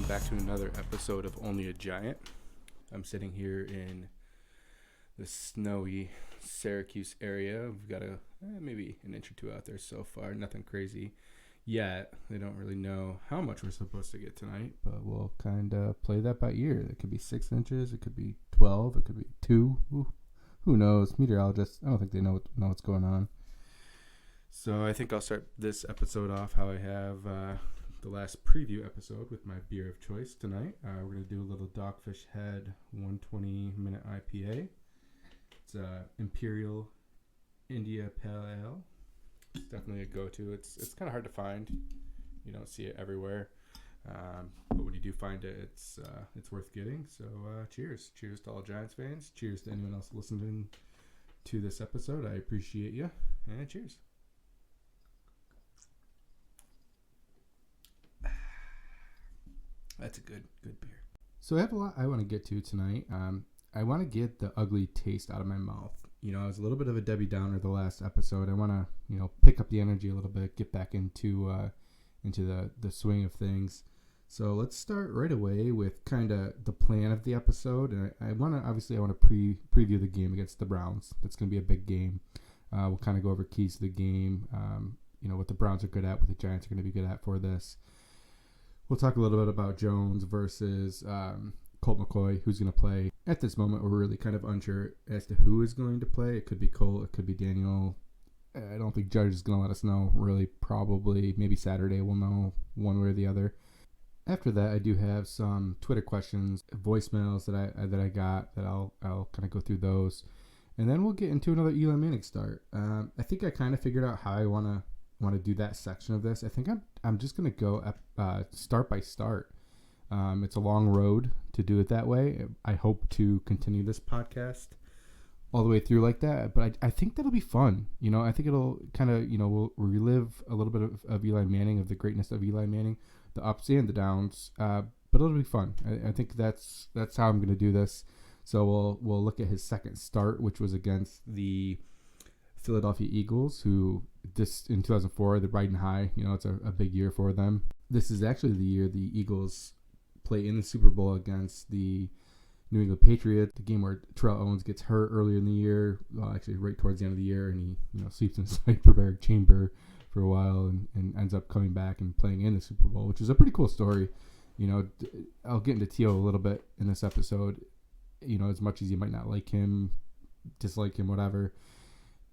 back to another episode of Only a Giant. I'm sitting here in the snowy Syracuse area. We've got maybe an inch or two out there so far. Nothing crazy yet. They don't really know how much we're supposed to get tonight, but we'll kind of play that by ear. It could be 6 inches. It could be 12. It could be 2. Who knows? Meteorologists, I don't think they know what's going on. So I think I'll start this episode off how I have the last preview episode with my beer of choice tonight. We're going to do a little Dogfish Head 120-minute IPA. It's Imperial India Pale Ale. It's definitely a go-to. It's kind of hard to find. You don't see it everywhere. But when you do find it, it's worth getting. So cheers. Cheers to all Giants fans. Cheers to anyone else listening to this episode. I appreciate you. And cheers. That's a good beer. So I have a lot I want to get to tonight. I want to get the ugly taste out of my mouth. You know, I was a little bit of a Debbie Downer the last episode. I want to, pick up the energy a little bit, get back into the swing of things. So let's start right away with kind of the plan of the episode. And I want to preview the game against the Browns. That's going to be a big game. We'll kind of go over keys to the game. What the Browns are good at, what the Giants are going to be good at for this. We'll talk a little bit about Jones versus Colt McCoy, who's going to play. At this moment, we're really kind of unsure as to who is going to play. It could be Colt, it could be Daniel. I don't think Judge is going to let us know, really. Probably, maybe Saturday we'll know one way or the other. After that, I do have some Twitter questions, voicemails that I got that I'll kind of go through those. And then we'll get into another Eli Manning start. I think I kind of figured out how I want to do that section of this. I think I'm just going to go start by start. It's a long road to do it that way. I hope to continue this podcast all the way through like that, but I think that'll be fun. I think it'll kind of, we'll relive a little bit of Eli Manning, of the greatness of Eli Manning, the ups and the downs, but it'll be fun. I think that's how I'm going to do this. So we'll look at his second start, which was against the Philadelphia Eagles, who this in 2004, they're riding high. It's a big year for them. This is actually the year the Eagles play in the Super Bowl against the New England Patriots, the game where Terrell Owens gets hurt earlier in the year, actually right towards the end of the year, and he sleeps in his hyperbaric chamber for a while and ends up coming back and playing in the Super Bowl, which is a pretty cool story. I'll get into T.O. a little bit in this episode. As much as you might not like him, dislike him, whatever,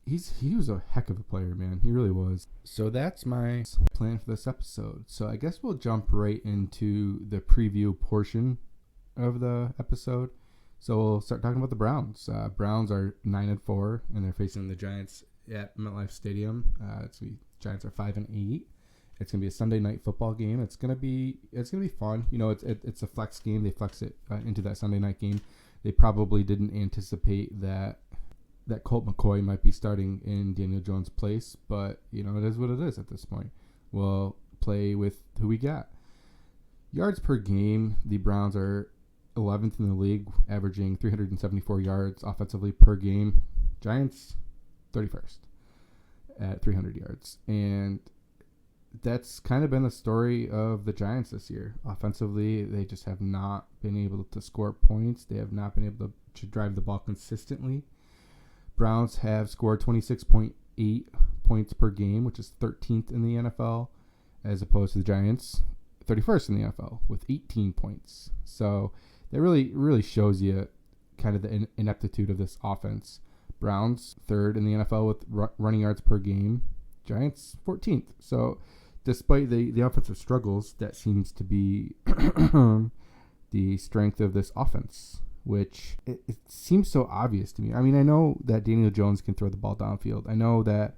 he was a heck of a player, man. He really was. So that's my plan for this episode. So I guess we'll jump right into the preview portion of the episode. So we'll start talking about the Browns. Browns are 9-4, and they're facing the Giants at MetLife Stadium. Giants are 5-8. It's gonna be a Sunday night football game. It's gonna be fun. It's a flex game. They flex it into that Sunday night game. They probably didn't anticipate that Colt McCoy might be starting in Daniel Jones' place, but it is what it is at this point. We'll play with who we got. Yards per game, the Browns are 11th in the league, averaging 374 yards offensively per game. Giants, 31st at 300 yards. And that's kind of been the story of the Giants this year. Offensively, they just have not been able to score points. They have not been able to drive the ball consistently. Browns have scored 26.8 points per game, which is 13th in the NFL, as opposed to the Giants, 31st in the NFL with 18 points. So that really, really shows you kind of the ineptitude of this offense. Browns, 3rd in the NFL with running yards per game. Giants, 14th. So despite the offensive struggles, that seems to be the strength of this offense, which it seems so obvious to me. I mean, I know that Daniel Jones can throw the ball downfield. I know that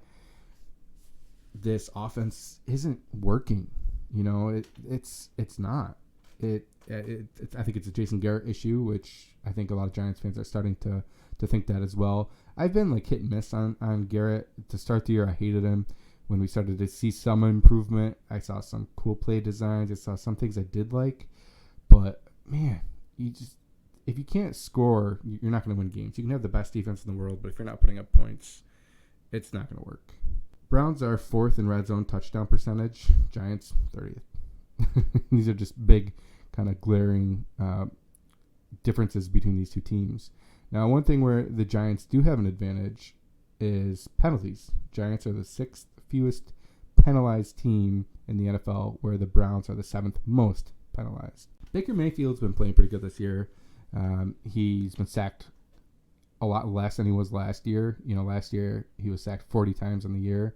this offense isn't working. It's not. I think it's a Jason Garrett issue, which I think a lot of Giants fans are starting to think that as well. I've been hit and miss on Garrett. To start the year, I hated him. When we started to see some improvement, I saw some cool play designs. I saw some things I did like. But, man, if you can't score, you're not going to win games. You can have the best defense in the world, but if you're not putting up points, it's not going to work. Browns are 4th in red zone touchdown percentage. Giants, 30th. These are just big kind of glaring differences between these two teams. Now, one thing where the Giants do have an advantage is penalties. Giants are the 6th fewest penalized team in the NFL, where the Browns are the 7th most penalized. Baker Mayfield's been playing pretty good this year. He's been sacked a lot less than he was last year. Last year he was sacked 40 times in the year.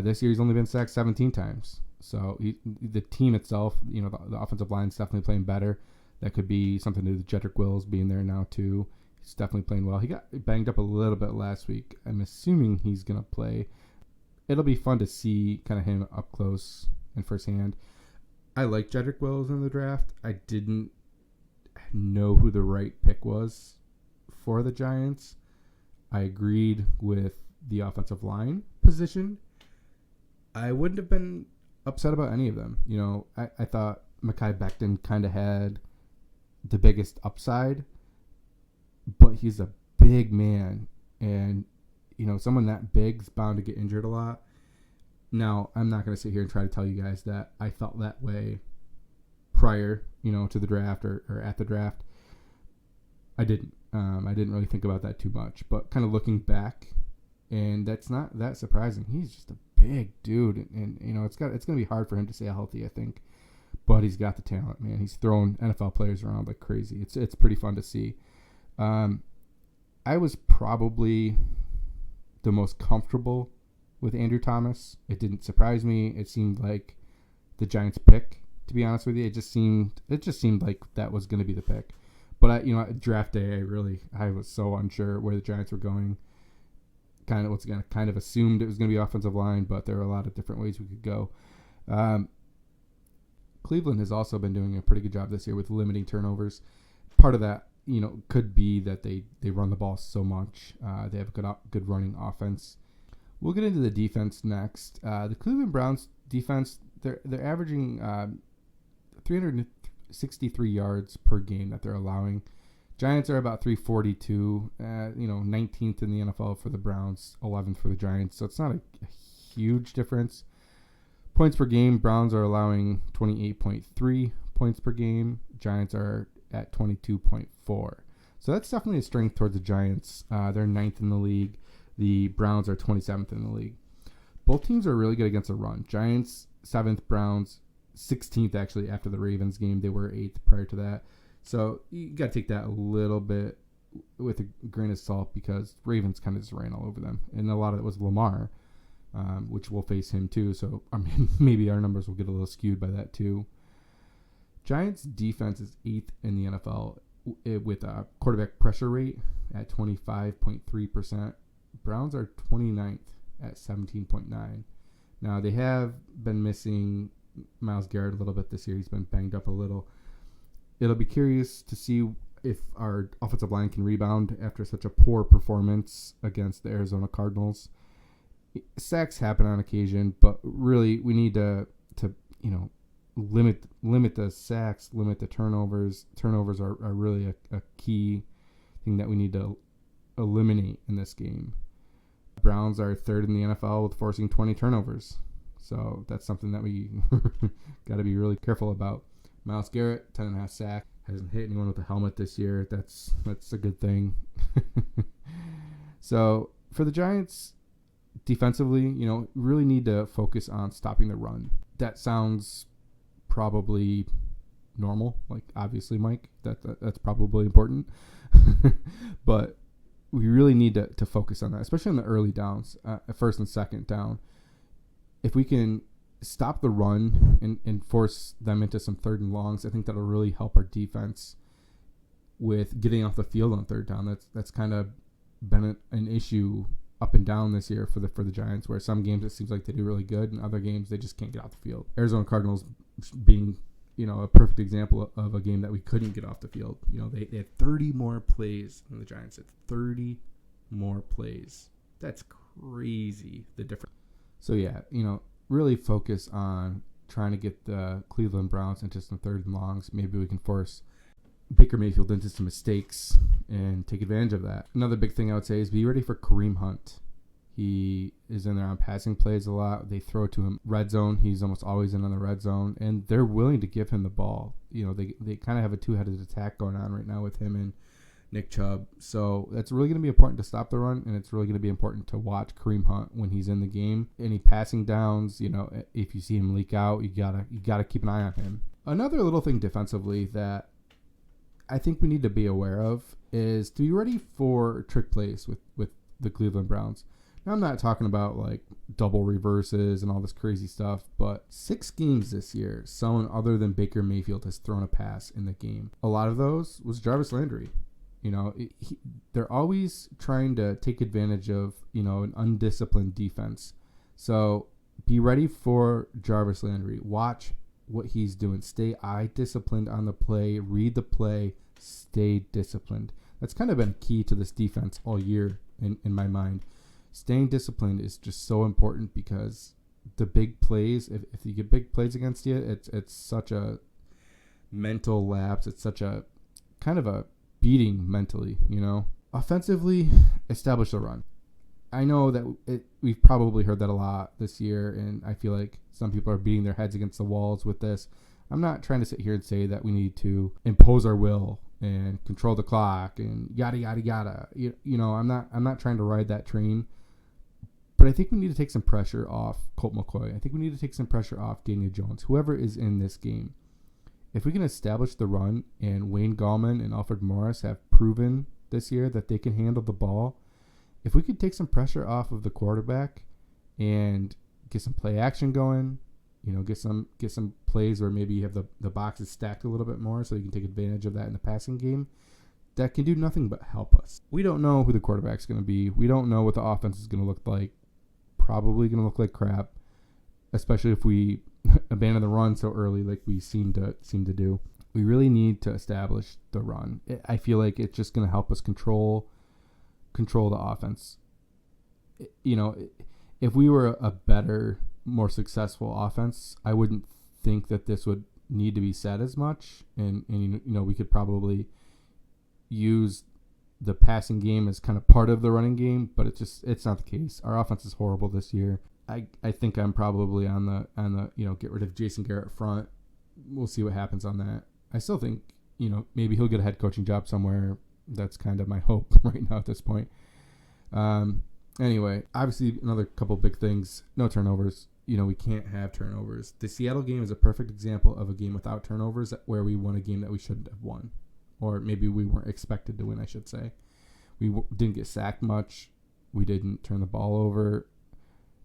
This year he's only been sacked 17 times. So the team itself, the offensive line is definitely playing better. That could be something to do with Jedrick Wills being there now too. He's definitely playing well. He got banged up a little bit last week. I'm assuming he's going to play. It'll be fun to see kind of him up close and firsthand. I like Jedrick Wills in the draft. I didn't know who the right pick was for the Giants. I agreed with the offensive line position. I wouldn't have been upset about any of them. I thought Mekhi Becton kind of had the biggest upside, but he's a big man, and someone that big is bound to get injured a lot. Now, I'm not going to sit here and try to tell you guys that I felt that way prior, to the draft or at the draft. I didn't. I didn't really think about that too much, but kind of looking back, and that's not that surprising. He's just a big dude, and it's going to be hard for him to stay healthy, I think. But he's got the talent, man. He's throwing NFL players around like crazy. It's pretty fun to see. I was probably the most comfortable with Andrew Thomas. It didn't surprise me. It seemed like the Giants' pick, to be honest with you. It just seemed like that was going to be the pick. But at draft day, I was so unsure where the Giants were going. Kind of assumed it was going to be offensive line, but there are a lot of different ways we could go. Cleveland has also been doing a pretty good job this year with limiting turnovers. Part of that, could be that they run the ball so much. They have a good running offense. We'll get into the defense next. The Cleveland Browns defense, they're averaging 363 yards per game that they're allowing. Giants are about 342, 19th in the NFL for the Browns, 11th for the Giants. So it's not a huge difference. Points per game, Browns are allowing 28.3 points per game. Giants are at 22.4. So that's definitely a strength towards the Giants. They're 9th in the league. The Browns are 27th in the league. Both teams are really good against the run. Giants, 7th, Browns, 16th actually after the Ravens game. They were 8th prior to that. So you got to take that a little bit with a grain of salt because Ravens kind of just ran all over them. And a lot of it was Lamar, which will face him too. So maybe our numbers will get a little skewed by that too. Giants defense is 8th in the NFL with a quarterback pressure rate at 25.3%. Browns are 29th at 17.9. Now, they have been missing Myles Garrett a little bit this year. He's been banged up a little. It'll be curious to see if our offensive line can rebound after such a poor performance against the Arizona Cardinals. Sacks happen on occasion, but really we need to limit the sacks, limit the turnovers. Turnovers are really a key thing that we need to eliminate in this game. Browns are 3rd in the NFL with forcing 20 turnovers. So that's something that we got to be really careful about. Myles Garrett, 10.5 sack. Hasn't hit anyone with a helmet this year. That's a good thing. So for the Giants, defensively, really need to focus on stopping the run. That sounds probably normal. Like, obviously, Mike, that's probably important. But we really need to focus on that, especially on the early downs, first and second down. If we can stop the run and force them into some 3rd and longs, I think that'll really help our defense with getting off the field on 3rd down. That's kind of been an issue up and down this year for the Giants, where some games it seems like they do really good, and other games they just can't get off the field. Arizona Cardinals being a perfect example of a game that we couldn't get off the field. They had 30 more plays than the Giants had. 30 more plays. That's crazy, the difference. So yeah, really focus on trying to get the Cleveland Browns into some 3rd and longs. Maybe we can force Baker Mayfield into some mistakes and take advantage of that. Another big thing I would say is be ready for Kareem Hunt. He is in there on passing plays a lot. They throw to him red zone. He's almost always in on the red zone, and they're willing to give him the ball. They kind of have a two-headed attack going on right now with him and Nick Chubb. So that's really going to be important to stop the run, and it's really going to be important to watch Kareem Hunt when he's in the game. Any passing downs, if you see him leak out, you gotta keep an eye on him. Another little thing defensively that I think we need to be aware of is to be ready for trick plays with the Cleveland Browns. Now, I'm not talking about like double reverses and all this crazy stuff, but 6 games this year, someone other than Baker Mayfield has thrown a pass in the game. A lot of those was Jarvis Landry. They're always trying to take advantage of, an undisciplined defense. So be ready for Jarvis Landry. Watch what he's doing. Stay eye disciplined on the play. Read the play. Stay disciplined. That's kind of been key to this defense all year in my mind. Staying disciplined is just so important because the big plays, if you get big plays against you, it's such a mental lapse. It's such a kind of a beating mentally, Offensively, establish the run. I know that we've probably heard that a lot this year, and I feel like some people are beating their heads against the walls with this. I'm not trying to sit here and say that we need to impose our will and control the clock and yada yada yada. I'm not trying to ride that train. But I think we need to take some pressure off Colt McCoy. I think we need to take some pressure off Daniel Jones, whoever is in this game. If we can establish the run, and Wayne Gallman and Alfred Morris have proven this year that they can handle the ball, if we could take some pressure off of the quarterback and get some play action going, get some plays where maybe you have the boxes stacked a little bit more so you can take advantage of that in the passing game, that can do nothing but help us. We don't know who the quarterback's going to be. We don't know what the offense is going to look like. Probably going to look like crap, especially if we abandon the run so early like we seem to do. We really need to establish the run. I feel like it's just going to help us control the offense. If we were a better, more successful offense, I wouldn't think that this would need to be said as much, and we could probably use the passing game is kind of part of the running game, but it's not the case. Our offense is horrible this year. I think I'm probably on the get rid of Jason Garrett front. We'll see what happens on that. I still think, maybe he'll get a head coaching job somewhere. That's kind of my hope right now at this point. Anyway, obviously another couple big things. No turnovers. We can't have turnovers. The Seattle game is a perfect example of a game without turnovers where we won a game that we shouldn't have won. Or maybe we weren't expected to win, I should say. We didn't get sacked much. We didn't turn the ball over.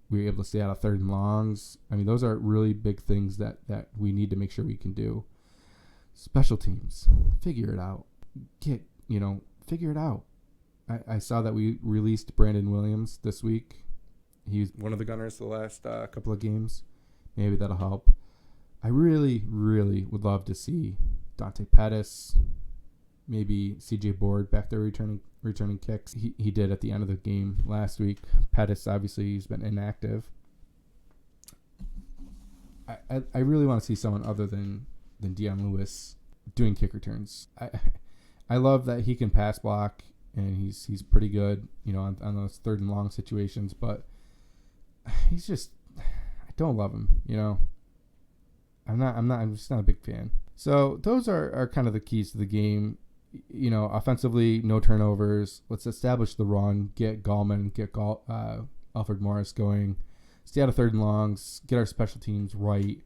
We were able to stay out of 3rd and longs. I mean, those are really big things that we need to make sure we can do. Special teams. Figure it out. Figure it out. I saw that we released Brandon Williams this week. He's one of the gunners the last couple of games. Maybe that'll help. I really, really would love to see Dante Pettis, maybe CJ Board back there returning kicks. He did at the end of the game last week. Pettis, obviously, he's been inactive. I really want to see someone other than Dion Lewis doing kick returns. I love that he can pass block and he's pretty good, on those 3rd and long situations, but he's just, I don't love him, I'm just not a big fan. So those are kind of the keys to the game. Offensively, no turnovers. Let's establish the run, get Gallman, get Alfred Morris going, stay out of 3rd and longs, get our special teams right,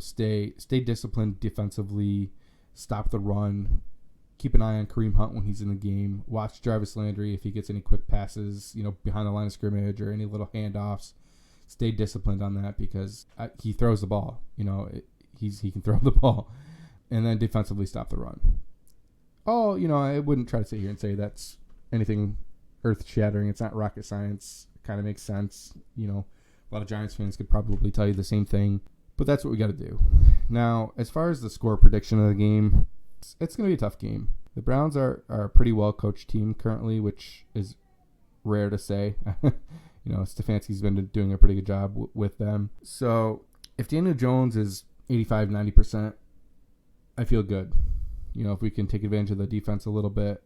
stay disciplined defensively, stop the run, keep an eye on Kareem Hunt when he's in the game, watch Jarvis Landry if he gets any quick passes, behind the line of scrimmage or any little handoffs. Stay disciplined on that because he throws the ball. He can throw the ball. And then defensively stop the run. Oh, I wouldn't try to sit here and say that's anything earth-shattering. It's not rocket science. It kind of makes sense. A lot of Giants fans could probably tell you the same thing. But that's what we got to do. Now, as far as the score prediction of the game, it's going to be a tough game. The Browns are a pretty well-coached team currently, which is rare to say. Stefanski's been doing a pretty good job with them. So if Daniel Jones is 85-90%, I feel good. If we can take advantage of the defense a little bit,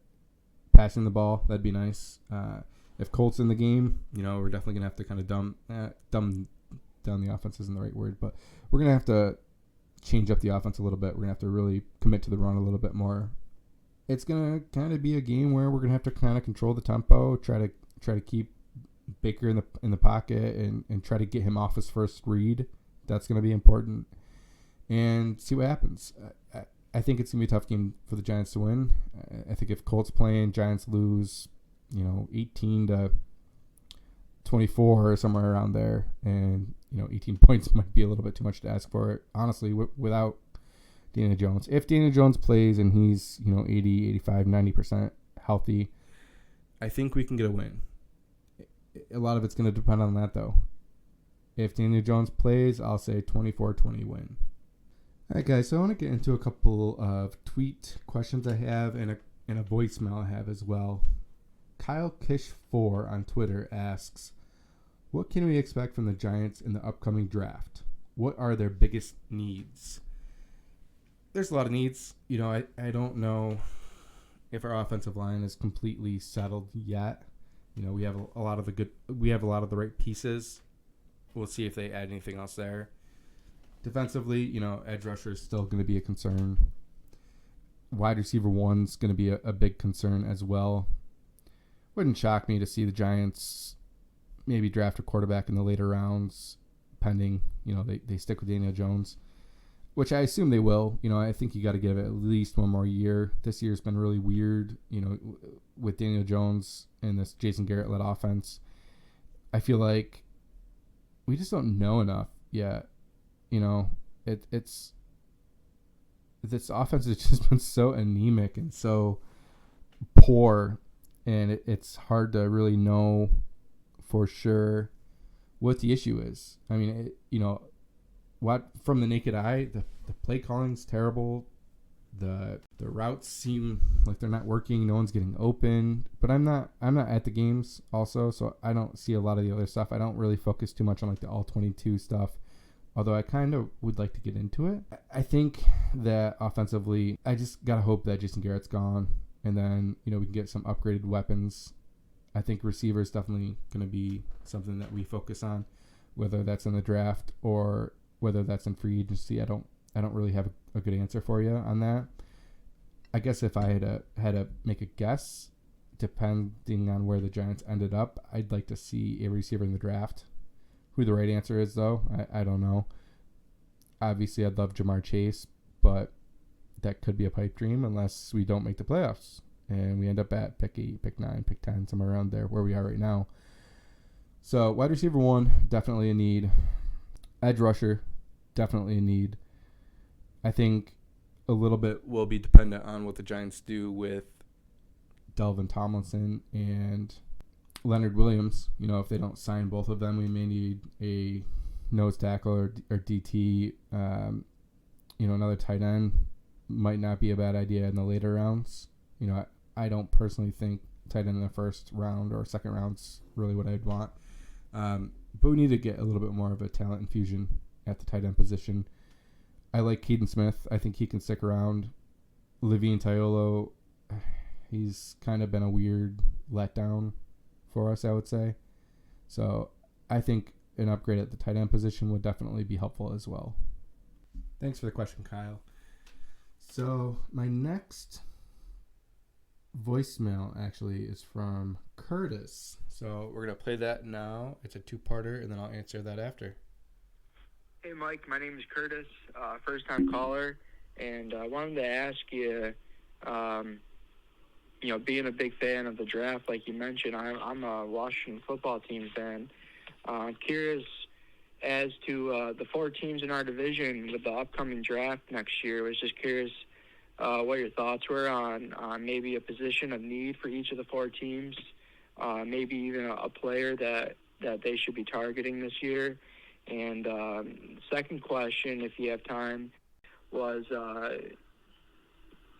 passing the ball, that'd be nice. If Colt's in the game, we're definitely gonna have to kind of dumb down the offense isn't the right word, but we're gonna have to change up the offense a little bit. We're gonna have to really commit to the run a little bit more. It's gonna kind of be a game where we're gonna have to kind of control the tempo, try to keep Baker in the pocket and try to get him off his first read. That's gonna be important, and see what happens. I think it's gonna be a tough game for the Giants to win. I think if Colts playing, Giants lose, 18-24 or somewhere around there, and 18 points might be a little bit too much to ask for it. Honestly, without Daniel Jones. If Daniel Jones plays and he's, 80, 85, 90% healthy, I think we can get a win. A lot of it's going to depend on that, though. If Daniel Jones plays, I'll say 24-20 win. All right, guys, so I want to get into a couple of tweet questions I have and a voicemail I have as well. Kyle Kish4 on Twitter asks, what can we expect from the Giants in the upcoming draft? What are their biggest needs? There's a lot of needs. I don't know if our offensive line is completely settled yet. We have a lot of the right pieces. We'll see if they add anything else there. Defensively, edge rusher is still going to be a concern. Wide receiver 1's going to be a big concern as well. Wouldn't shock me to see the Giants maybe draft a quarterback in the later rounds, pending, they stick with Daniel Jones, which I assume they will. I think you got to give it at least one more year. This year's been really weird, with Daniel Jones and this Jason Garrett-led offense. I feel like we just don't know enough yet. It's this offense has just been so anemic and so poor, and it's hard to really know for sure what the issue is. I mean, what from the naked eye, the play calling's terrible. The routes seem like they're not working. No one's getting open. But I'm not at the games also, so I don't see a lot of the other stuff. I don't really focus too much on like the all 22 stuff, although I kind of would like to get into it. I think that offensively, I just gotta hope that Jason Garrett's gone, and then we can get some upgraded weapons. I think receiver is definitely going to be something that we focus on, whether that's in the draft or whether that's in free agency. I don't really have a good answer for you on that. I guess if I had to make a guess, depending on where the Giants ended up, I'd like to see a receiver in the draft. Who the right answer is, though, I don't know. Obviously, I'd love Jamar Chase, but that could be a pipe dream unless we don't make the playoffs and we end up at pick 8, pick 9, pick 10, somewhere around there where we are right now. So wide receiver 1, definitely a need. Edge rusher, definitely a need. I think a little bit will be dependent on what the Giants do with Delvin Tomlinson and Leonard Williams. If they don't sign both of them, we may need a nose tackle or DT. Another tight end might not be a bad idea in the later rounds. I don't personally think tight end in the first round or second round's really what I'd want. But we need to get a little bit more of a talent infusion at the tight end position. I like Keaton Smith. I think he can stick around. Levine Toilolo, he's kind of been a weird letdown for us, I would say. So I think an upgrade at the tight end position would definitely be helpful as well. Thanks for the question, Kyle. So my next voicemail actually is from Curtis. So we're going to play that now. It's a 2-parter, and then I'll answer that after. Hey, Mike. My name is Curtis, first-time caller, and I wanted to ask you, being a big fan of the draft, like you mentioned, I'm a Washington football team fan. I'm curious as to the 4 teams in our division with the upcoming draft next year. I was just curious what your thoughts were on maybe a position of need for each of the 4 teams, maybe even a player that they should be targeting this year. And second question, if you have time, was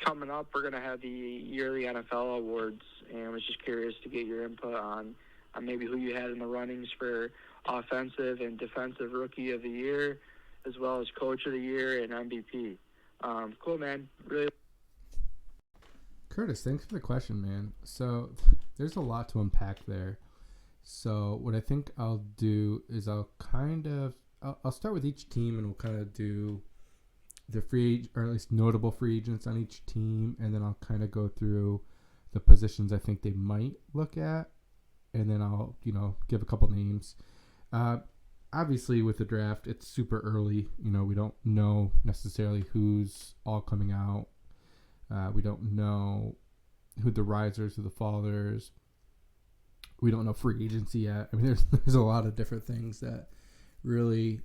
coming up, we're going to have the yearly NFL awards, and I was just curious to get your input on maybe who you had in the runnings for offensive and defensive rookie of the year, as well as coach of the year and MVP. Cool, man. Really. Curtis, thanks for the question, man. So there's a lot to unpack there. So what I think I'll do is I'll start with each team, and we'll kind of do the or at least notable free agents on each team, and then I'll kind of go through the positions I think they might look at, and then I'll give a couple names. Obviously, with the draft, it's super early. We don't know necessarily who's all coming out. We don't know who the risers, who the fallers. We don't know free agency yet. I mean, there's a lot of different things that really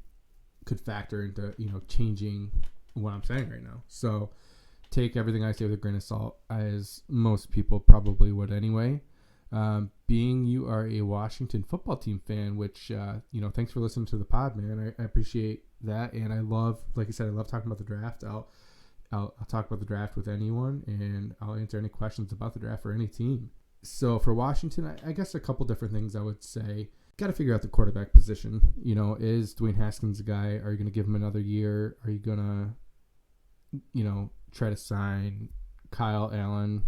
could factor into changing what I'm saying right now. So take everything I say with a grain of salt, as most people probably would anyway. Being you are a Washington football team fan, which thanks for listening to the pod, man. I appreciate that, and I love, like I said, I love talking about the draft. I'll talk about the draft with anyone, and I'll answer any questions about the draft for any team. So for Washington, I guess a couple different things I would say. Got to figure out the quarterback position. Is Dwayne Haskins a guy? Are you going to give him another year? Are you going to, try to sign Kyle Allen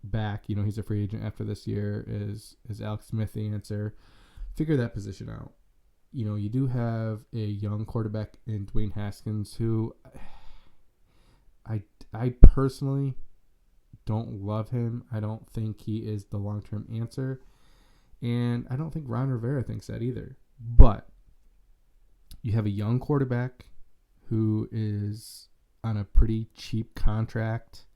back? He's a free agent after this year. Is Alex Smith the answer? Figure that position out. You do have a young quarterback in Dwayne Haskins who I personally don't love him. I don't think he is the long-term answer. And I don't think Ron Rivera thinks that either. But you have a young quarterback who is on a pretty cheap contract.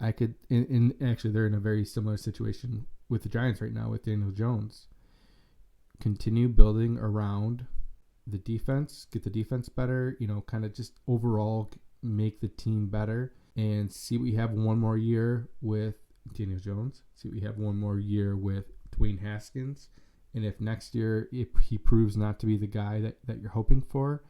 Actually, they're in a very similar situation with the Giants right now with Daniel Jones. Continue building around the defense, get the defense better, kind of just overall make the team better, and see what you have one more year with Daniel Jones. See what you have one more year with Dwayne Haskins. And if next year, if he proves not to be the guy that you're hoping for,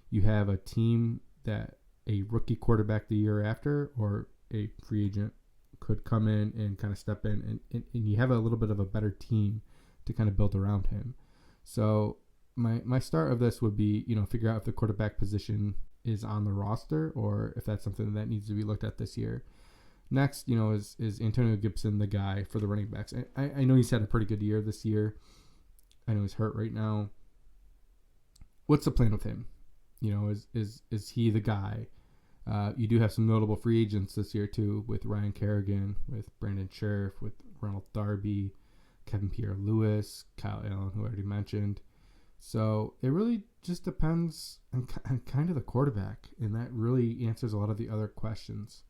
you have a team that a rookie quarterback the year after or a free agent could come in and kind of step in, and you have a little bit of a better team to kind of build around him. So my start of this would be, figure out if the quarterback position is on the roster or if that's something that needs to be looked at this year. Next, is Antonio Gibson the guy for the running backs? I know he's had a pretty good year this year. I know he's hurt right now. What's the plan with him? Is he the guy? You do have some notable free agents this year too, with Ryan Kerrigan, with Brandon Scherff, with Ronald Darby, Kevin Pierre-Louis, Kyle Allen, who I already mentioned. So it really just depends on kind of the quarterback, and that really answers a lot of the other questions.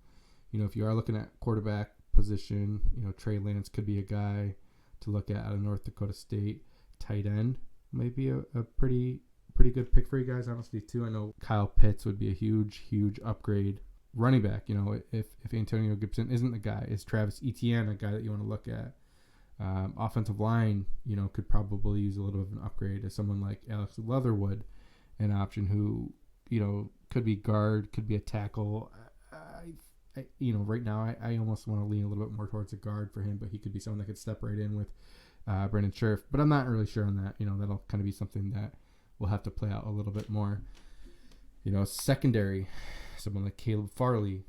If you are looking at quarterback position, Trey Lance could be a guy to look at out of North Dakota State. Tight end might be a pretty good pick for you guys, honestly, too. I know Kyle Pitts would be a huge upgrade. Running back, if Antonio Gibson isn't the guy, is Travis Etienne a guy that you want to look at? Offensive line, could probably use a little bit of an upgrade. As someone like Alex Leatherwood, an option who, could be guard, could be a tackle. Right now I almost want to lean a little bit more towards a guard for him, but he could be someone that could step right in with Brandon Scherff. But I'm not really sure on that. That'll kind of be something that we'll have to play out a little bit more. Secondary, someone like Caleb Farley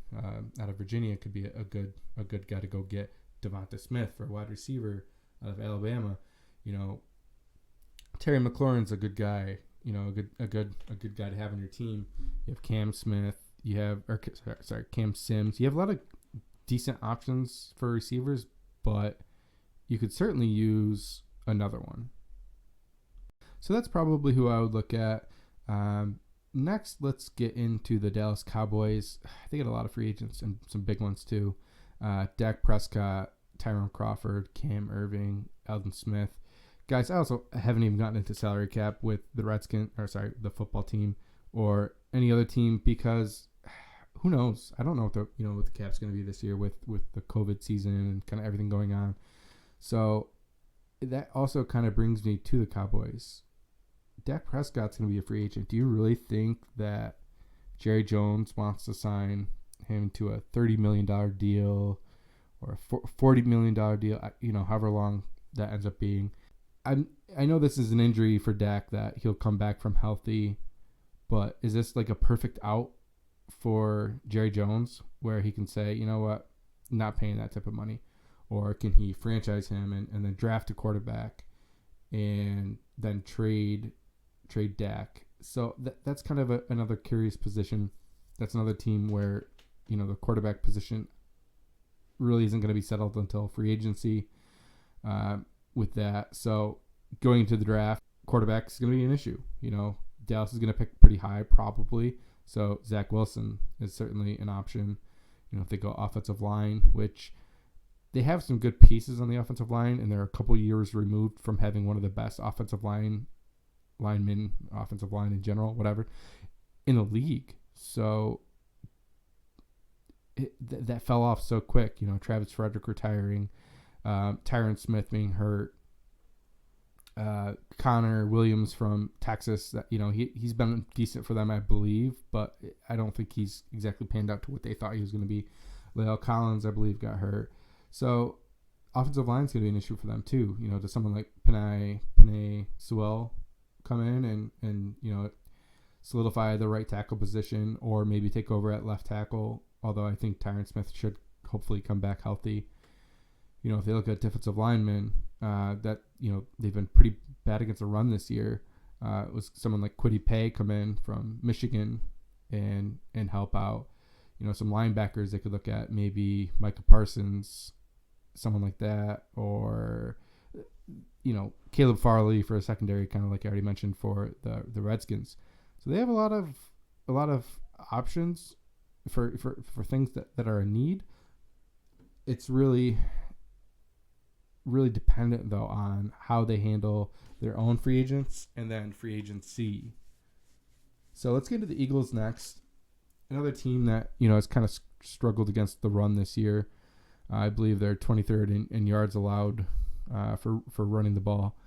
out of Virginia could be a good guy to go get. Devonta Smith for a wide receiver out of Alabama. Terry McLaurin's a good guy. A good guy to have on your team. You have Cam Smith. You have Cam Sims. You have a lot of decent options for receivers, but you could certainly use another one. So that's probably who I would look at. Next, let's get into the Dallas Cowboys. They get a lot of free agents and some big ones too. Dak Prescott, Tyrone Crawford, Cam Irving, Aldon Smith. Guys, I also haven't even gotten into salary cap with the football team or any other team, because who knows? I don't know what the cap's going to be this year with the COVID season and kind of everything going on. So that also kind of brings me to the Cowboys. Dak Prescott's going to be a free agent. Do you really think that Jerry Jones wants to sign him to a $30 million deal or a $40 million deal, however long that ends up being? I know this is an injury for Dak that he'll come back from healthy, but is this like a perfect out for Jerry Jones where he can say, you know what, not paying that type of money? or can he franchise him and then draft a quarterback and then trade Dak? So that's kind of another curious position. That's another team where, the quarterback position really isn't going to be settled until free agency with that. So going into the draft, quarterback is going to be an issue. Dallas is going to pick pretty high probably. So Zach Wilson is certainly an option. If they go offensive line, which they have some good pieces on the offensive line, and they're a couple years removed from having one of the best offensive line in general, whatever, in the league. So that fell off so quick. Travis Frederick retiring, Tyron Smith being hurt, Connor Williams from Texas. He's been decent for them, I believe, but I don't think he's exactly panned out to what they thought he was going to be. La'el Collins, I believe, got hurt. So offensive line is going to be an issue for them too. Does someone like Penei Sewell come in and solidify the right tackle position, or maybe take over at left tackle? Although I think Tyron Smith should hopefully come back healthy. If they look at defensive linemen, they've been pretty bad against the run this year. It was someone like Kwity Paye come in from Michigan and help out. Some linebackers they could look at, maybe Micah Parsons, someone like that, or Caleb Farley for a secondary, kind of like I already mentioned for the Redskins. So they have a lot of options for things that are a need. It's really dependent though on how they handle their own free agents and then free agency. So let's get into the Eagles next. Another team that has kind of struggled against the run this year. I believe they're 23rd in yards allowed for running the ball.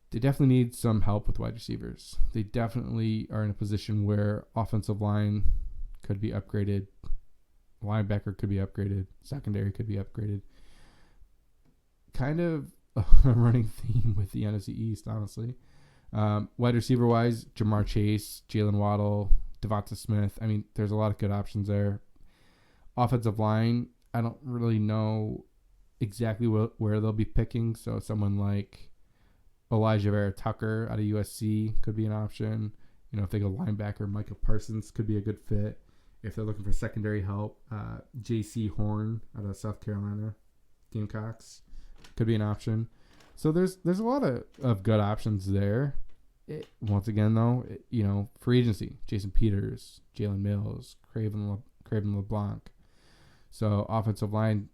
They definitely need some help with wide receivers. They definitely are in a position where offensive line could be upgraded, linebacker could be upgraded, secondary could be upgraded. Kind of a running theme with the NFC East, honestly. Wide receiver wise, Jamar Chase, Jalen Waddle, Devonta Smith. I mean, there's a lot of good options there. Offensive line, I don't really know exactly where they'll be picking. So someone like Elijah Vera Tucker out of USC could be an option. If they go linebacker, Micah Parsons could be a good fit. If they're looking for secondary help, J.C. Horn out of South Carolina, Gamecocks, could be an option. So there's a lot of good options there. Once again, though, free agency, Jason Peters, Jalen Mills, Craven LeBlanc. So offensive line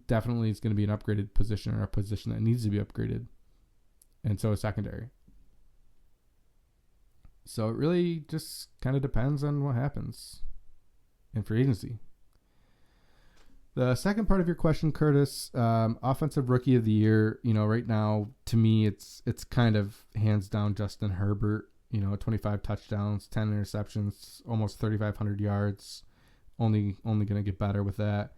definitely is going to be an upgraded position, or a position that needs to be upgraded. And so is secondary. So it really just kind of depends on what happens in free agency. The second part of your question, Curtis, offensive rookie of the year, right now, to me, it's kind of hands down Justin Herbert, 25 touchdowns, 10 interceptions, almost 3,500 yards, only going to get better with that.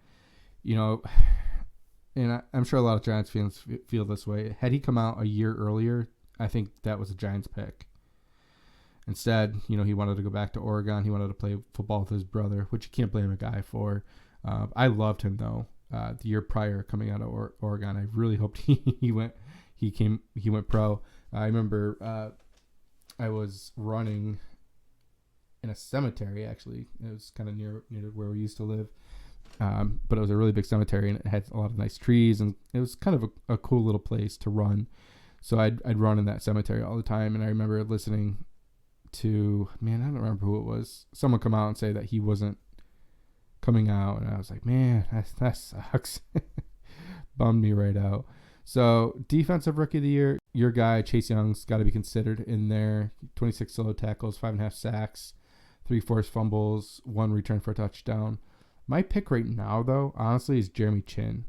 And I'm sure a lot of Giants fans feel this way. Had he come out a year earlier, I think that was a Giants pick. Instead, he wanted to go back to Oregon. He wanted to play football with his brother, which you can't blame a guy for. I loved him though. The year prior, coming out of Oregon, I really hoped he went pro. I remember I was running in a cemetery. Actually, it was kind of near where we used to live, but it was a really big cemetery, and it had a lot of nice trees, and it was kind of a cool little place to run. So I'd run in that cemetery all the time, and I remember listening to, I don't remember who it was, someone come out and say that he wasn't coming out, and I was like, man, that sucks. Bummed me right out. So defensive rookie of the year, your guy Chase Young's got to be considered in there. 26 solo tackles, 5.5 sacks, 3 forced fumbles, 1 return for a touchdown. My pick right now, though, honestly, is Jeremy Chin.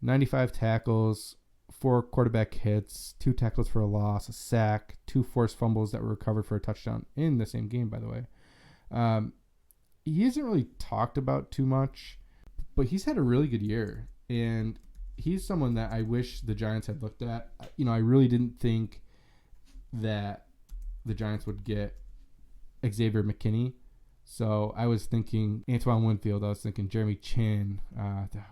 95 tackles, 4 quarterback hits, 2 tackles for a loss, a sack, 2 forced fumbles that were recovered for a touchdown in the same game, by the way. He isn't really talked about too much, but he's had a really good year, and he's someone that I wish the Giants had looked at. I really didn't think that the Giants would get Xavier McKinney, So I was thinking Antoine Winfield. I was thinking Jeremy Chin.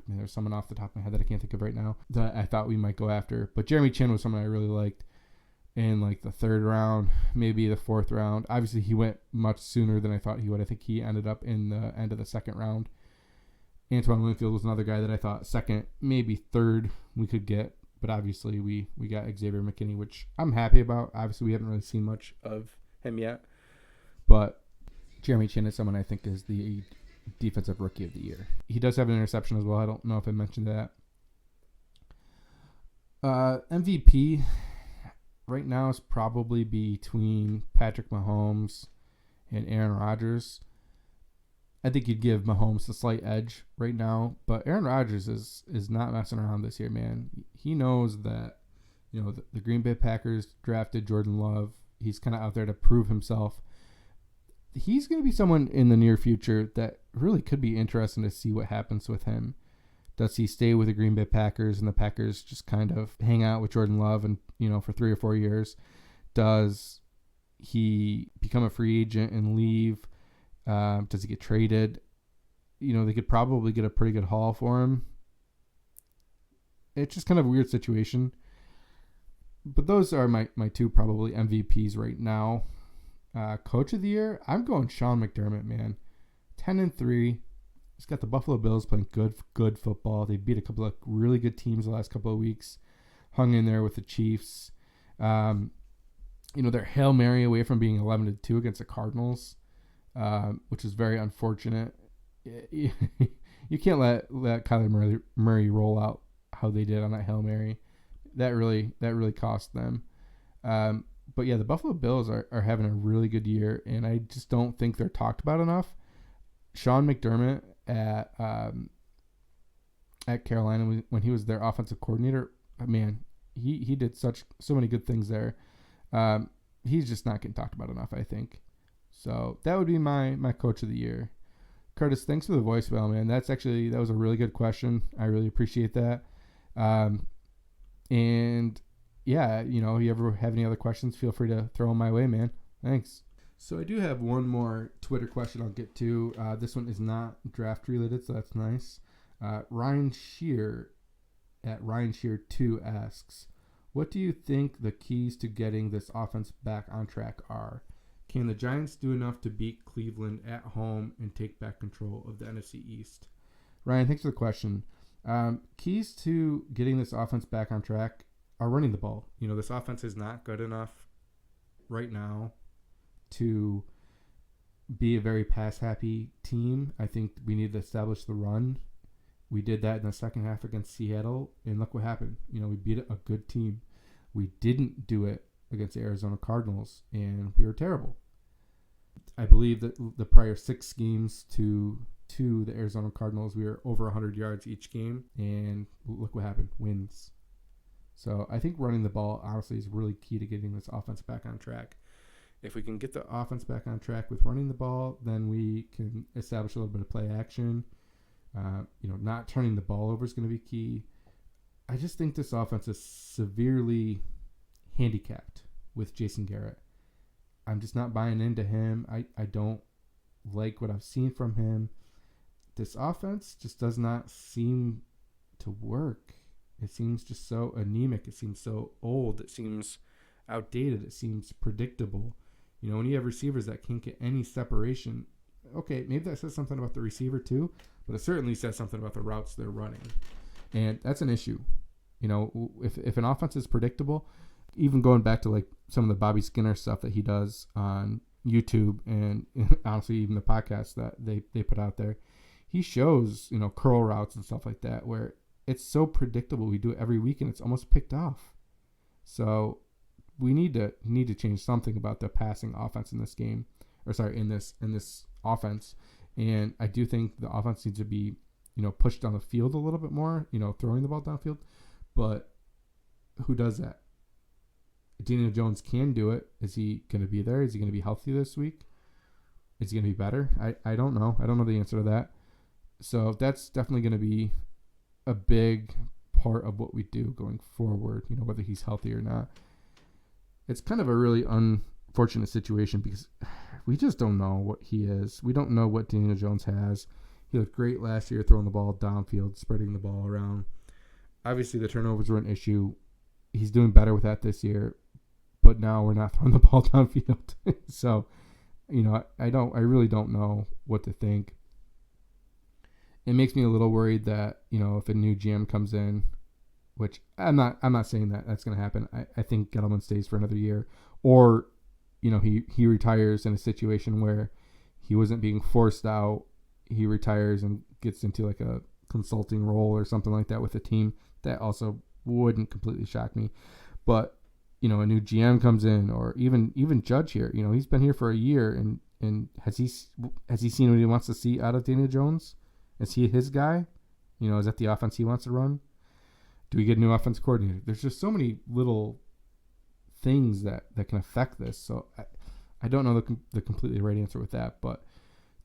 There's someone off the top of my head that I can't think of right now that I thought we might go after. But Jeremy Chin was someone I really liked in like the 3rd round, maybe the 4th round. Obviously, he went much sooner than I thought he would. I think he ended up in the end of the 2nd round. Antoine Winfield was another guy that I thought 2nd, maybe 3rd we could get. But obviously, we got Xavier McKinney, which I'm happy about. Obviously, we haven't really seen much of him yet. But Jeremy Chin is someone I think is the defensive rookie of the year. He does have an interception as well. I don't know if I mentioned that. MVP right now is probably between Patrick Mahomes and Aaron Rodgers. I think you'd give Mahomes the slight edge right now, but Aaron Rodgers is not messing around this year, man. He knows that, the Green Bay Packers drafted Jordan Love. He's kind of out there to prove himself. He's going to be someone in the near future that really could be interesting to see what happens with him. Does he stay with the Green Bay Packers and the Packers just kind of hang out with Jordan Love and, for 3 or 4 years? Does he become a free agent and leave? Does he get traded? They could probably get a pretty good haul for him. It's just kind of a weird situation. But those are my 2 probably MVPs right now. Coach of the year, I'm going Sean McDermott, man. 10-3. He's got the Buffalo Bills playing good football. They beat a couple of really good teams the last couple of weeks. Hung in there with the Chiefs. They're Hail Mary away from being 11-2 against the Cardinals, which is very unfortunate. You can't let Kyler Murray roll out how they did on that Hail Mary. That really cost them. But yeah, the Buffalo Bills are having a really good year, and I just don't think they're talked about enough. Sean McDermott at Carolina, when he was their offensive coordinator, man, he did so many good things there. He's just not getting talked about enough, I think. So that would be my coach of the year. Curtis, thanks for the voicemail, man. That was a really good question. I really appreciate that. And yeah, you ever have any other questions, feel free to throw them my way, man. Thanks. So I do have one more Twitter question I'll get to. This one is not draft related, so that's nice. Ryan Shear at Ryan Shear 2 asks, what do you think the keys to getting this offense back on track are? Can the Giants do enough to beat Cleveland at home and take back control of the NFC East? Ryan, thanks for the question. Keys to getting this offense back on track are running the ball. This offense is not good enough right now to be a very pass-happy team. I think we need to establish the run. We did that in the second half against Seattle, and look what happened. We beat a good team. We didn't do it against the Arizona Cardinals, and we were terrible. I believe that the prior 6 games to the Arizona Cardinals, we were over 100 yards each game, and look what happened. Wins. So I think running the ball, honestly, is really key to getting this offense back on track. If we can get the offense back on track with running the ball, then we can establish a little bit of play action. Not turning the ball over is going to be key. I just think this offense is severely handicapped with Jason Garrett. I'm just not buying into him. I don't like what I've seen from him. This offense just does not seem to work. It seems just so anemic. It seems so old. It seems outdated. It seems predictable. When you have receivers that can't get any separation, okay, maybe that says something about the receiver too, but it certainly says something about the routes they're running. And that's an issue. If an offense is predictable, even going back to like some of the Bobby Skinner stuff that he does on YouTube and honestly even the podcasts that they put out there, he shows, curl routes and stuff like that where it's so predictable. We do it every week and it's almost picked off. So we need to change something about the passing offense in this game, in this offense. And I do think the offense needs to be, pushed down the field a little bit more, throwing the ball downfield. But who does that? Daniel Jones can do it. Is he going to be there? Is he going to be healthy this week? Is he going to be better? I don't know. I don't know the answer to that. So that's definitely going to be a big part of what we do going forward, whether he's healthy or not. It's kind of a really fortunate situation because we just don't know what he is. We don't know what Daniel Jones has. He looked great last year throwing the ball downfield, spreading the ball around. Obviously, the turnovers were an issue. He's doing better with that this year, but now we're not throwing the ball downfield. So, I really don't know what to think. It makes me a little worried that, if a new GM comes in, which I'm not saying that that's going to happen. I think Gettleman stays for another year, or, he retires in a situation where he wasn't being forced out. He retires and gets into like a consulting role or something like that with a team. That also wouldn't completely shock me. But, a new GM comes in, or even Judge here, he's been here for a year, and has he seen what he wants to see out of Daniel Jones? Is he his guy? Is that the offense he wants to run? Do we get a new offense coordinator? There's just so many little things that can affect this. So I don't know the completely right answer with that, but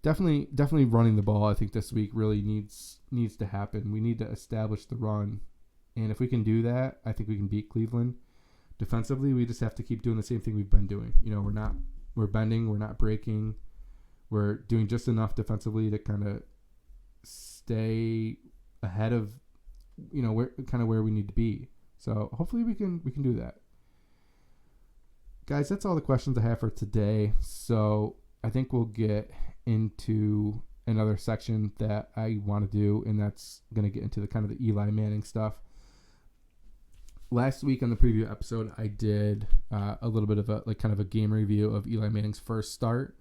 definitely running the ball, I think this week really needs to happen. We need to establish the run. And if we can do that, I think we can beat Cleveland. Defensively, we just have to keep doing the same thing we've been doing. We're bending, we're not breaking. We're doing just enough defensively to kind of stay ahead of, where we need to be. So hopefully we can do that. Guys, that's all the questions I have for today. So I think we'll get into another section that I want to do, and that's going to get into the kind of the Eli Manning stuff. Last week on the preview episode, I did a little bit of a game review of Eli Manning's first start.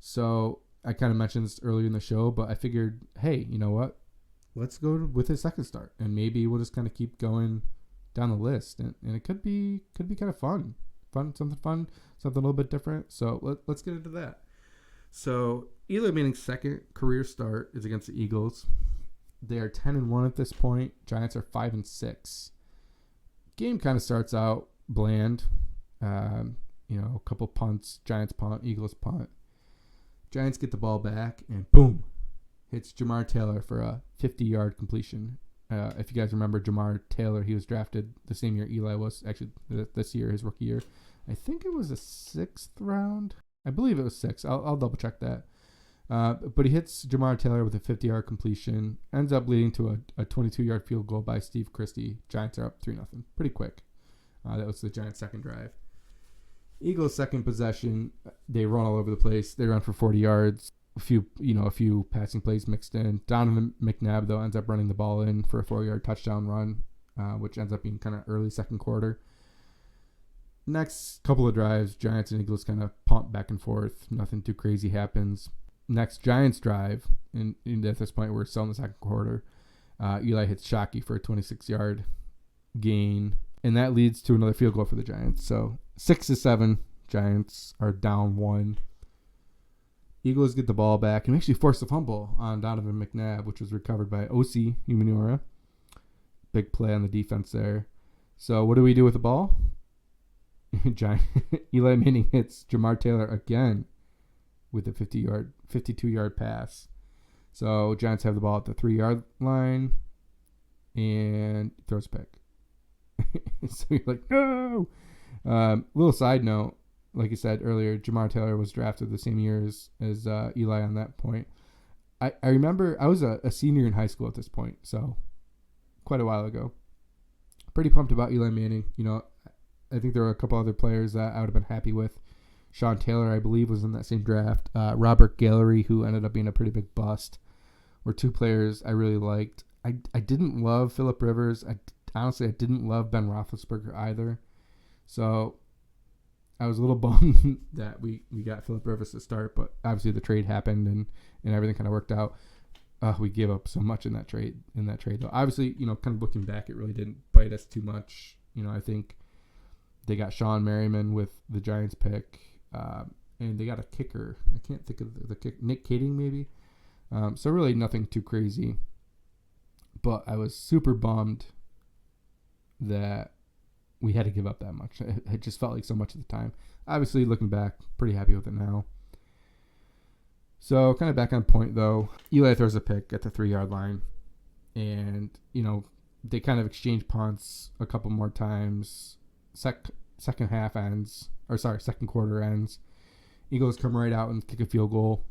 So I kind of mentioned this earlier in the show, but I figured, hey, you know what? Let's go with his second start, and maybe we'll just kind of keep going down the list, and it could be kind of fun, something a little bit different. So let's get into that. So Eli Manning's second career start is against the Eagles. They are 10-1 at this point. Giants are 5-6. Game kind of starts out bland. A couple punts. Giants punt, Eagles punt. Giants get the ball back, and boom, hits Jamar Taylor for a 50-yard completion. If you guys remember Jamar Taylor, he was drafted the same year Eli was, actually this year, his rookie year. I think it was a 6th round. I believe it was 6. I'll double check that. But he hits Jamar Taylor with a 50-yard completion. Ends up leading to a 22-yard field goal by Steve Christie. Giants are up 3-0. Pretty quick. That was the Giants' second drive. Eagles' second possession, they run all over the place. They run for 40 yards. A few passing plays mixed in. Donovan McNabb, though, ends up running the ball in for a 4-yard touchdown run, which ends up being kind of early second quarter. Next couple of drives, Giants and Eagles kind of punt back and forth. Nothing too crazy happens. Next Giants drive, and at this point we're still in the second quarter. Eli hits Shockey for a 26-yard gain, and that leads to another field goal for the Giants. So 6-7, Giants are down 1. Eagles get the ball back and actually force a fumble on Donovan McNabb, which was recovered by Osi Umenyiora. Big play on the defense there. So what do we do with the ball? Eli Manning hits Jamar Taylor again with a 52-yard pass. So Giants have the ball at the 3-yard line and throws a pick. So you're like, no! Little side note, like I said earlier, Jamar Taylor was drafted the same year as Eli on that point. I remember I was a senior in high school at this point, so quite a while ago. Pretty pumped about Eli Manning. I think there were a couple other players that I would have been happy with. Sean Taylor, I believe, was in that same draft. Robert Gallery, who ended up being a pretty big bust, were two players I really liked. I didn't love Phillip Rivers. Honestly, I didn't love Ben Roethlisberger either. So I was a little bummed that we got Phillip Rivers to start, but obviously the trade happened and everything kind of worked out. We gave up so much in that trade though. Obviously, kind of looking back, it really didn't bite us too much. I think they got Sean Merriman with the Giants pick, and they got a kicker. I can't think of the kick. Nick Kading maybe. So really nothing too crazy. But I was super bummed that we had to give up that much. It just felt like so much at the time. Obviously, looking back, pretty happy with it now. So kind of back on point, though. Eli throws a pick at the 3-yard line. And, they kind of exchange punts a couple more times. Second half ends, second quarter ends. Eagles come right out and kick a field goal.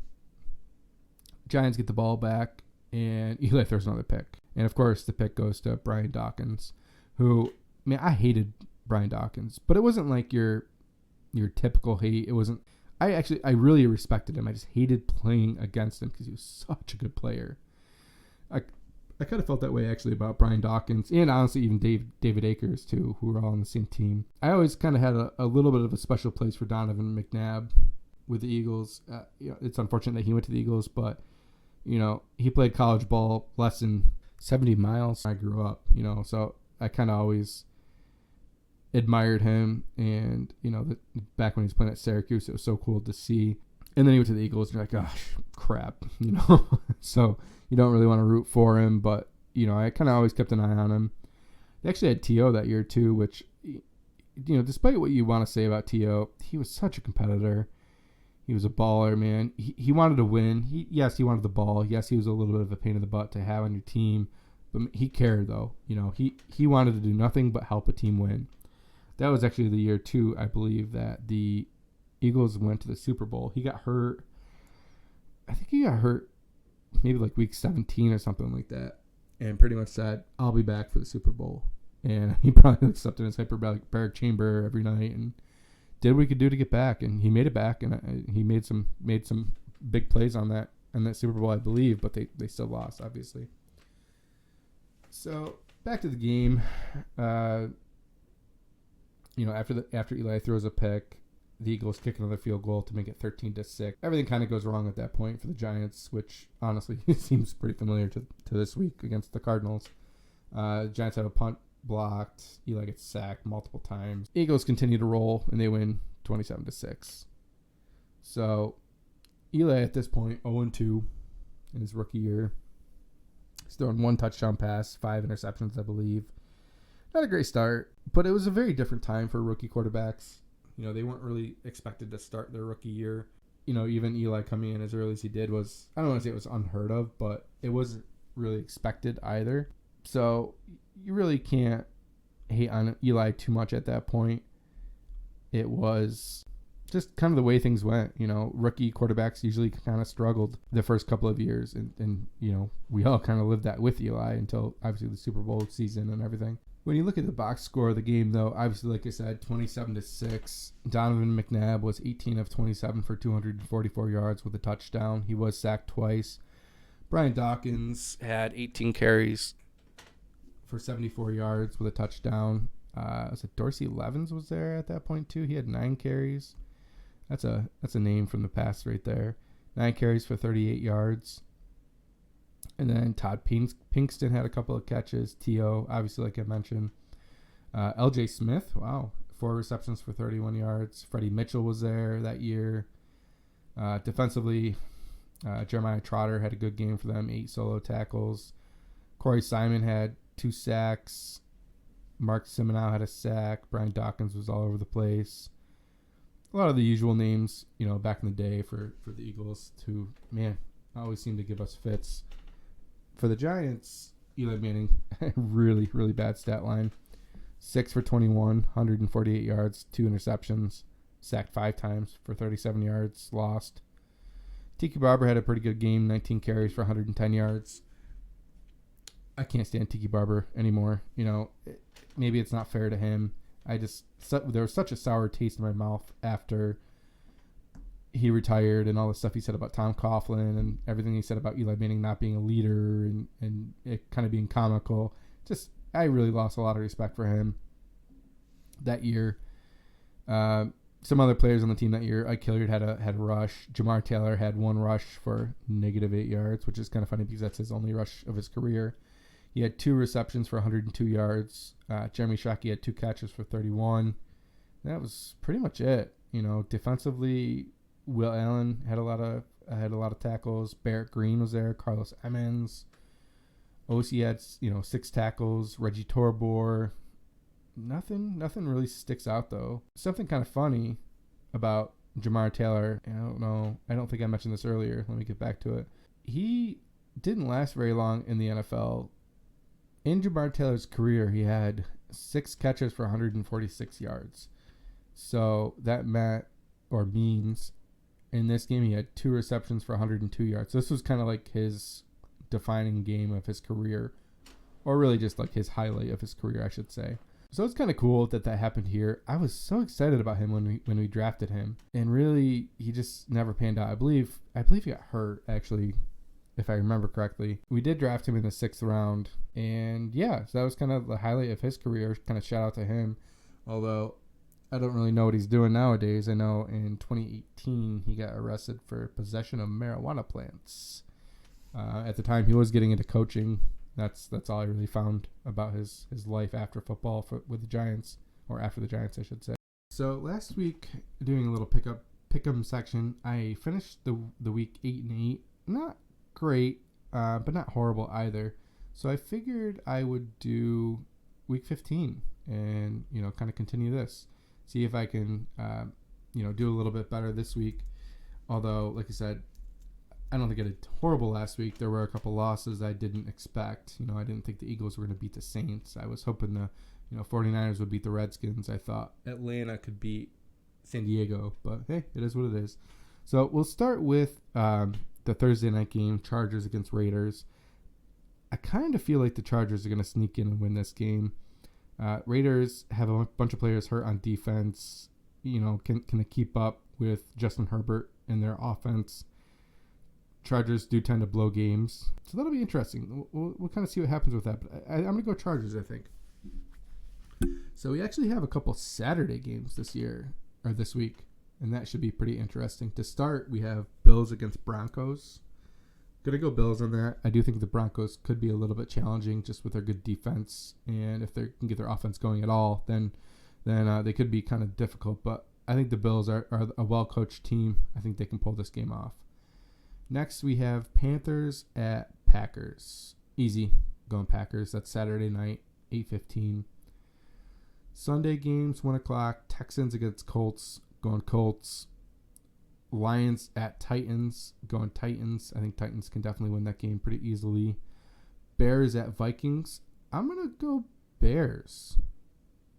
Giants get the ball back, and Eli throws another pick. And, of course, the pick goes to Brian Dawkins, who, man, I hated Brian Dawkins. But it wasn't like your typical hate. It wasn't. I really respected him. I just hated playing against him because he was such a good player. I kind of felt that way, actually, about Brian Dawkins and, honestly, even David Akers, too, who were all on the same team. I always kind of had a little bit of a special place for Donovan McNabb with the Eagles. It's unfortunate that he went to the Eagles, but, he played college ball less than 70 miles when I grew up, so I kind of always admired him. And, back when he was playing at Syracuse, it was so cool to see. And then he went to the Eagles, and you're like, oh, crap, So you don't really want to root for him, but, I kind of always kept an eye on him. They actually had T.O. that year, too, which, despite what you want to say about T.O., he was such a competitor. He was a baller, man. He wanted to win. Yes, he wanted the ball. Yes, he was a little bit of a pain in the butt to have on your team, but he cared, though. He wanted to do nothing but help a team win. That was actually the year, too, I believe, that the Eagles went to the Super Bowl. He got hurt. I think he got hurt maybe like week 17 or something like that, and pretty much said, I'll be back for the Super Bowl. And he probably slept in his hyperbaric chamber every night and did what he could do to get back, and he made it back, and he made some big plays on that Super Bowl, I believe, but they still lost, obviously. So back to the game. After Eli throws a pick, the Eagles kick another field goal to make it 13-6. Everything kind of goes wrong at that point for the Giants, which honestly seems pretty familiar to this week against the Cardinals. Giants have a punt blocked. Eli gets sacked multiple times. Eagles continue to roll, and they win 27-6. So Eli at this point 0-2 in his rookie year. He's thrown one touchdown pass, 5 interceptions, I believe. Not a great start, but it was a very different time for rookie quarterbacks. They weren't really expected to start their rookie year. Even Eli coming in as early as he did was, I don't want to say it was unheard of, but it wasn't really expected either. So you really can't hate on Eli too much at that point. It was just kind of the way things went. Rookie quarterbacks usually kind of struggled the first couple of years. And we all kind of lived that with Eli until obviously the Super Bowl season and everything. When you look at the box score of the game, though, obviously, like I said, 27-6. Donovan McNabb was 18 of 27 for 244 yards with a touchdown. He was sacked twice. Brian Dawkins had 18 carries for 74 yards with a touchdown. Was it Dorsey Levens was there at that point, too? He had 9 carries. That's a name from the past right there. 9 carries for 38 yards. And then Todd Pinkston had a couple of catches. T.O., obviously, like I mentioned. L.J. Smith, 4 receptions for 31 yards. Freddie Mitchell was there that year. Defensively, Jeremiah Trotter had a good game for them, 8 solo tackles. Corey Simon had 2 sacks. Mark Simonow had a sack. Brian Dawkins was all over the place. A lot of the usual names, back in the day for the Eagles who, man, always seem to give us fits. For the Giants, Eli Manning, really, really bad stat line. 6 for 21, 148 yards, 2 interceptions, sacked 5 times for 37 yards, lost. Tiki Barber had a pretty good game, 19 carries for 110 yards. I can't stand Tiki Barber anymore. Maybe it's not fair to him. There was such a sour taste in my mouth after he retired and all the stuff he said about Tom Coughlin and everything he said about Eli Manning not being a leader and it kind of being comical. I really lost a lot of respect for him that year. Some other players on the team that year, Ike Hilliard had a rush. Jamar Taylor had 1 rush for -8 yards, which is kind of funny because that's his only rush of his career. He had 2 receptions for 102 yards. Jeremy Shockey had 2 catches for 31. That was pretty much it. Defensively, Will Allen had a lot of tackles. Barrett Green was there. Carlos Emmons. OC had 6 tackles. Reggie Torbor. Nothing really sticks out though. Something kind of funny about Jamar Taylor. I don't think I mentioned this earlier. Let me get back to it. He didn't last very long in the NFL. In Jamar Taylor's career, he had 6 catches for 146 yards. So that means in this game he had 2 receptions for 102 yards. This was kind of like his defining game of his career, or really just like his highlight of his career, I should say. So it's kind of cool that happened here. I was so excited about him when we drafted him, and really he just never panned out. I believe he got hurt, actually, if I remember correctly. We did draft him in the 6th round, and yeah, so that was kind of the highlight of his career. Kind of shout out to him, although I don't really know what he's doing nowadays. I know in 2018 he got arrested for possession of marijuana plants. At the time he was getting into coaching. That's all I really found about his life after football with the Giants, or after the Giants, I should say. So last week, doing a little pick'em section, I finished the week 8-8. Not great, but not horrible either. So I figured I would do week 15 and kind of continue this, see if I can do a little bit better this week. Although, like I said, I don't think I did horrible last week. There were a couple losses I didn't expect. I didn't think the Eagles were going to beat the Saints. I was hoping the 49ers would beat the Redskins. I thought Atlanta could beat San Diego, but hey, it is what it is. So we'll start with the Thursday night game, Chargers against Raiders. I kind of feel like the Chargers are going to sneak in and win this game. Raiders have a bunch of players hurt on defense. Can they keep up with Justin Herbert in their offense? Chargers do tend to blow games, so that'll be interesting. We'll kind of see what happens with that. But I'm going to go Chargers, I think. So we actually have a couple Saturday games this week, and that should be pretty interesting. To start, we have Bills against Broncos. Going to go Bills on that. I do think the Broncos could be a little bit challenging just with their good defense, and if they can get their offense going at all, then they could be kind of difficult. But I think the Bills are a well-coached team. I think they can pull this game off. Next, we have Panthers at Packers. Easy, going Packers. That's Saturday night, 8:15. Sunday games, 1 o'clock. Texans against Colts, going Colts. Lions at Titans, going Titans. I think Titans can definitely win that game pretty easily. Bears at Vikings. I'm going to go Bears.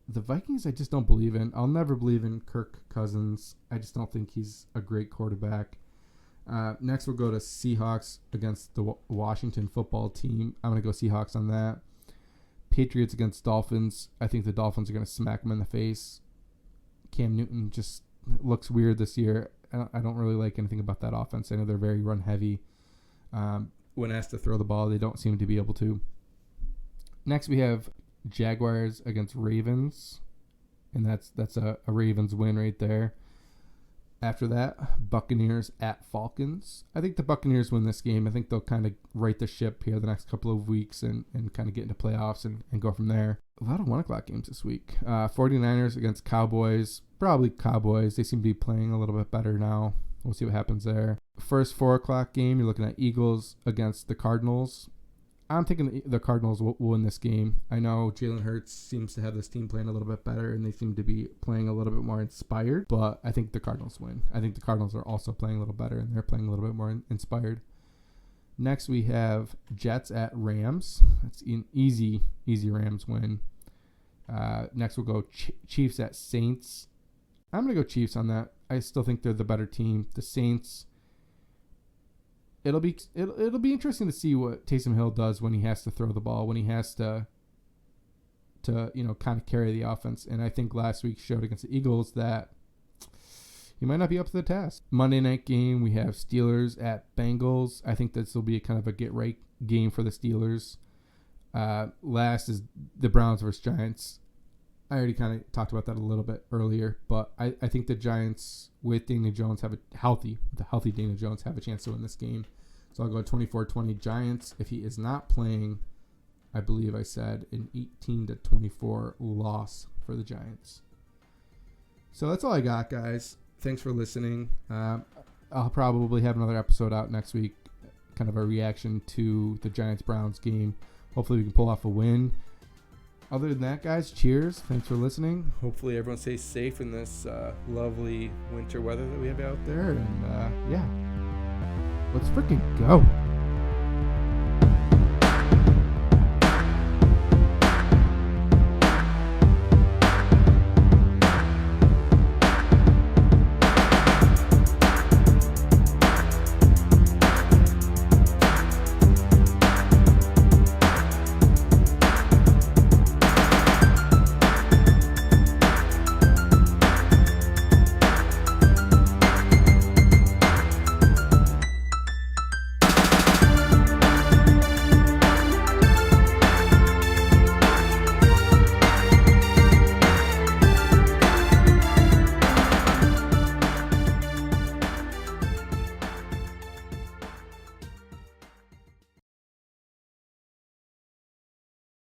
The Vikings I just don't believe in. I'll never believe in Kirk Cousins. I just don't think he's a great quarterback. Next, we'll go to Seahawks against the Washington football team. I'm going to go Seahawks on that. Patriots against Dolphins. I think the Dolphins are going to smack them in the face. Cam Newton just looks weird this year. I don't really like anything about that offense. I know they're very run-heavy. When asked to throw the ball, they don't seem to be able to. Next, we have Jaguars against Ravens, and that's a Ravens win right there. After that, Buccaneers at Falcons. I think the Buccaneers win this game. I think they'll kind of right the ship here the next couple of weeks and kind of get into playoffs and go from there. A lot of 1 o'clock games this week. 49ers against Cowboys. Probably Cowboys. They seem to be playing a little bit better now. We'll see what happens there. First 4 o'clock game, you're looking at Eagles against the Cardinals. I'm thinking the Cardinals will win this game. I know Jalen Hurts seems to have this team playing a little bit better, and they seem to be playing a little bit more inspired, but I think the Cardinals win. I think the Cardinals are also playing a little better, and they're playing a little bit more inspired. Next, we have Jets at Rams. That's an easy Rams win. Next, we'll go Chiefs at Saints. I'm going to go Chiefs on that. I still think they're the better team. The Saints... It'll be interesting to see what Taysom Hill does when he has to throw the ball, when he has to kind of carry the offense. And I think last week showed against the Eagles that he might not be up to the task. Monday night game, we have Steelers at Bengals. I think this will be kind of a get-right game for the Steelers. Last is the Browns versus Giants. I already kind of talked about that a little bit earlier, but I think the Giants with Daniel Jones have a healthy Daniel Jones have a chance to win this game. So I'll go 24-20 Giants. If he is not playing, I believe I said an 18-24 loss for the Giants. So that's all I got, guys. Thanks for listening. I'll probably have another episode out next week, kind of a reaction to the Giants-Browns game. Hopefully we can pull off a win. Other than that, guys, cheers. Thanks for listening. Hopefully everyone stays safe in this lovely winter weather that we have out there. And, yeah, let's freaking go.